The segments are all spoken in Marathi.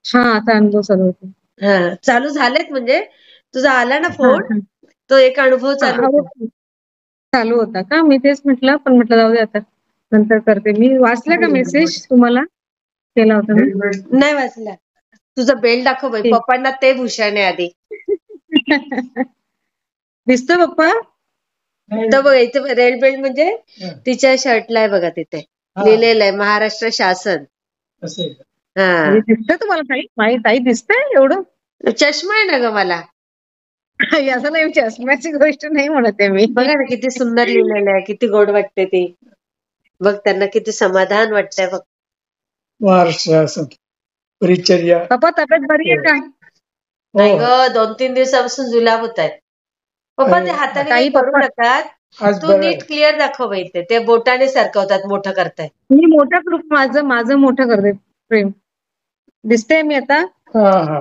हा आता अनुभव चालू होतो. हा चालू झालेत म्हणजे तुझा आला ना हा फोन हा तो एक अनुभव चालू होता. चालू होता का? मी तेच म्हटलं, पण म्हटलं जाऊ दे आता नंतर करते. मी वाचला का मेसेज तुम्हाला केला होता मी? नाही वाचला. तुझा बेल्ट दाखव बाई, ठीक. पप्पांना ते भूषण आहे आधी. दिसतो पप्पा? तर बघ इथे रेड बेल्ट म्हणजे तिच्या शर्टला आहे बघा, तिथे लिहिलेलं आहे महाराष्ट्र शासन. हा दिसतंय तुम्हाला ताई? माझी ताई दिसतंय एवढं? चष्मा आहे ना ग मला. असं नाही, चष्म्याची गोष्ट नाही म्हणत आहे मी. बघा ना किती सुंदर लिहिलेलं आहे, किती गोड वाटते ती. बघ त्यांना किती समाधान वाटतंय बघ. महाराष्ट्र शासन परिचर्या. पप्पा तब्येत बरी आहे का? नाही ग 2-3 दिवसापासून जुलाब होत आहेत. पप्पा ते हाताने काही ताई करू पप्पा नका. तू नीट क्लिअर दाखव बाई, ते बोटाने सरकवतात मोठं करताय. मी मोठं ग्रुप माझं मोठं करते प्रेम. दिसते मी आता? हा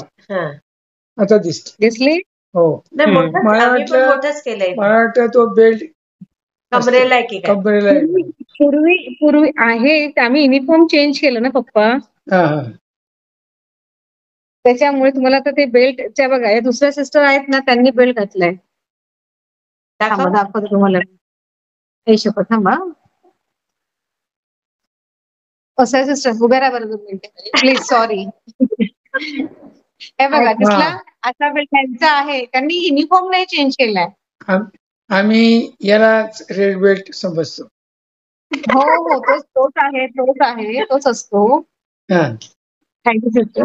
आता दिसली. हो नाही आम्ही पण मोठंच केलंय. मला वाटतं तो बेल्ट कमरेला आहे की काय? कमरेला पूर्वी आहे, आम्ही युनिफॉर्म चेंज केलं ना पप्पा, त्याच्यामुळे तुम्हाला आता ते बेल्टच्या बघा, हे दुसऱ्या सिस्टर आहेत ना, त्यांनी बेल्ट घातलाय. दाखवतो तुम्हाला. हे शपथ थांबा. कसं आहे सिस्टर, उभ्या राहा बरं 2 मिनिटं प्लीज, सॉरी. हे बघा दिसला, असा बेल्ट त्यांचा आहे. त्यांनी युनिफॉर्म नाही चेंज केलाय. आम्ही याला रेड बेल्ट समजतो. हो तोच असतो. Thank you sister.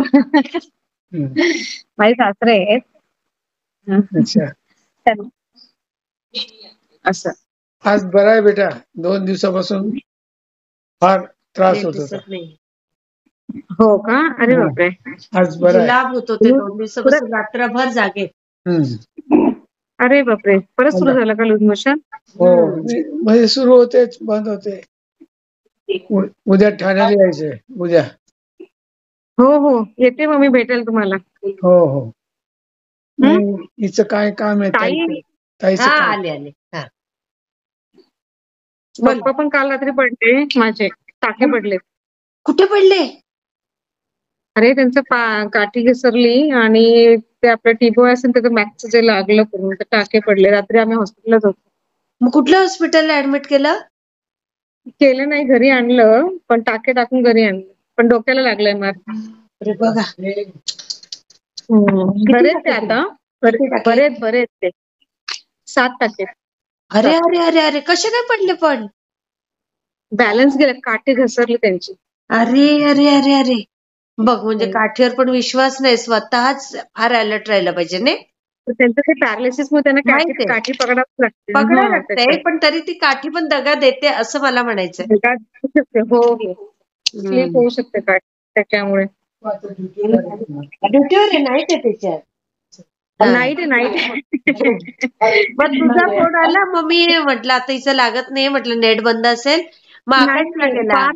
माझे सासरे आहेत. असं आज बरा आहे बेटा. 2 दिवसापासून फार त्रास होत होता. हो का? अरे बापरे. आज बरा जुलाब होत होते 2 दिवसापासून, रात्रभर जागे. अरे बापरे, परत सुरू झालं का लूज मोशन? हो म्हणजे सुरू होतेच बंद होते. उद्या ठाण्याला यायचंय उद्या. हो येते मग मी, भेटेल तुम्हाला. हो हिचं काय काम आहे ताईचं काम. आले. पप्पा पण काल रात्री पडले, माझे टाके पडले. कुठे पडले? अरे त्यांचं काठी घसरली आणि ते आपलं टिबो असेल त्याचं मॅक्सचं जे लागलं पूर्ण, टाके पडले. रात्री आम्ही हॉस्पिटलच होतो. मग कुठल्या हॉस्पिटलला ऍडमिट केलं? केलं नाही, घरी आणलं, पण टाके टाकून घरी आणलं, पण डोक्याला लागलंय मार. अरे बघा बरेच ते आता, बरेच ते 7 टाके. अरे अरे अरे अरे कसे काय पडले पण? बॅलन्स गेला, काठी घसरली त्यांची. अरे अरे अरे अरे बघ, म्हणजे काठीवर पण विश्वास नाही, स्वतःच फार अलर्ट राहिलं पाहिजे नाही. त्यांचं ते पॅरालिसिस मुळे त्यांना काठी पकडावं लागते, पण तरी ती काठी पण दगा देते असं मला म्हणायचंय. हो स्लीप होऊ शकते काठी त्याच्यामुळे. ड्युटीवर आहे, नाईट आहे त्याच्यात. नाईट मग तुझा फोन आला, मग मी म्हटलं आता हिचं लागत नाही, म्हटलं नेट बंद असेल. मग आकाशला केला.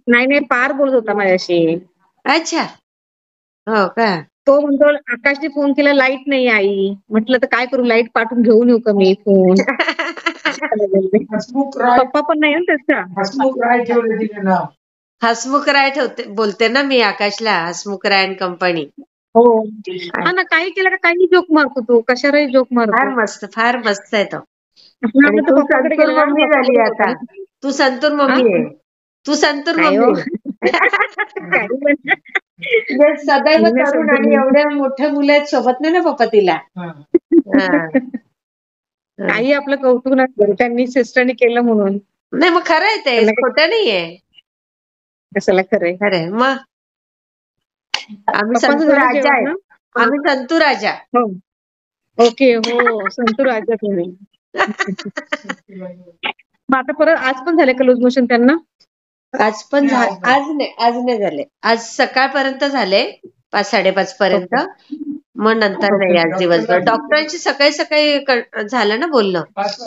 नाही पार बोलत होता माझ्याशी. अच्छा हो का? तो म्हणतो आकाशने फोन केला, लाईट नाही आई. म्हटलं तर काय करू, लाईट पाठवून घेऊन येऊ का मी फोन? पप्पा पण नाही ना त्याचा. हसमुख राय ठेवते बोलते ना मी आकाशला, हसमुख राय अँड कंपनी. हो हा ना, काही केलं का काही जोक मारतो तो, कशावरही जोक मारतो. फार मस्त आहे तो. आणि तू संतूर मम्मी झाली आता. तू संतूर मम्मी आहे. सदैव तरुण, आणि एवढ्या मोठ्या मुलं आहेत सोबत नाही ना पप्पा तिला. काही आपलं कौतुक नाही, त्यांनी सिस्टरनी केलं म्हणून. नाही मग खरं आहे ते, खोटं नाहीये. कशाला खरंय. मग आम्ही संतू राजा आहेत. आम्ही संतू राजा. ओके हो संतू राजा तुम्ही. मग आता परत आज पण झाले का लूज मोशन त्यांना? आज नाही झाले. आज सकाळपर्यंत झाले, 5-5:30 पर्यंत. मग नंतर नाही आज दिवसभर. डॉक्टरांची सकाळी झालं ना बोलणं. 5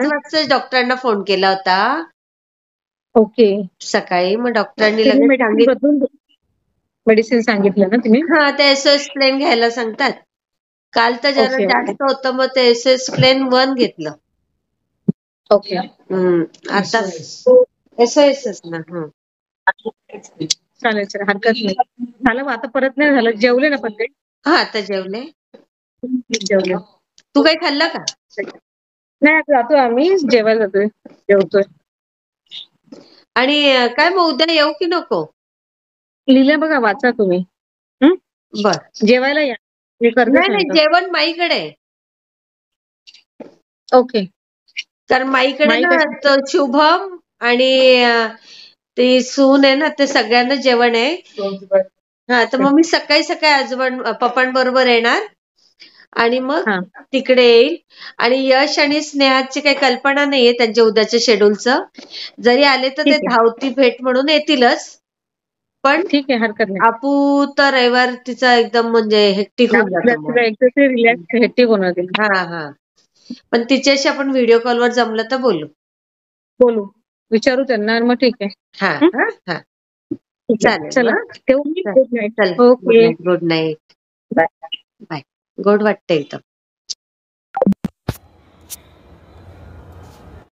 वाजताच डॉक्टरांना फोन केला होता. ओके सकाळी. मग डॉक्टरांनी लगेच सांगितलं, मेडिसिन सांगितलं ना तुम्ही? हा ते SOS प्लेन घ्यायला सांगतात. काल तर जरा जास्त होतं, मग ते SOS प्लेन 1 घेतलं. ओके आता SOS ना. चालेल चालेल, हरकत नाही. झालं मग आता परत नाही झालं. जेवले ना पण ते? हा आता जेवले. जेवले. तू काही खाल्लं का? नाही आता जातोय आम्ही जेवायला जातोय, जेवतोय. आणि काय मग उद्या येऊ की नको? लिहिलंय बघा, वाचा तुम्ही. हं? बर. जेवायला या, मी करते नाही नाही, स्वयंपाक. जेवण माईकडे आहे. ओके. कारण माईकडे ना माईकडे तो शुभम आणि ती सून आहे ना, ते सगळ्यांना जेवण आहे. हा तर मग मी सकाळी सकाळी पप्पांबरोबर येणार आणि मग हा तिकडे येईल. आणि यश आणि स्नेहाची काही कल्पना नाहीये त्यांच्या उद्याच्या शेड्यूलचं. जरी आले तर ते ठीक आहे, धावती भेट म्हणून येतीलच. पण ठीक आहे, हरकत नाही. आपू तर रविवार तिचा एकदम म्हणजे हेक्टिक होऊन जातो मग. एकदा रिलॅक्स हेक्टिक होणार तिला. हा हा. पण तिच्याशी आपण व्हिडिओ कॉलवर जमलं तर बोलू. बोलू, विचारू त्यांना आणि मग ठीक आहे. हा हं? हा हा. ठीक आहे, चालेल चला मग. ठेवू मी. Good night. चल good okay, night. Good night. Bye. Bye. गोड वाटतंय इथं.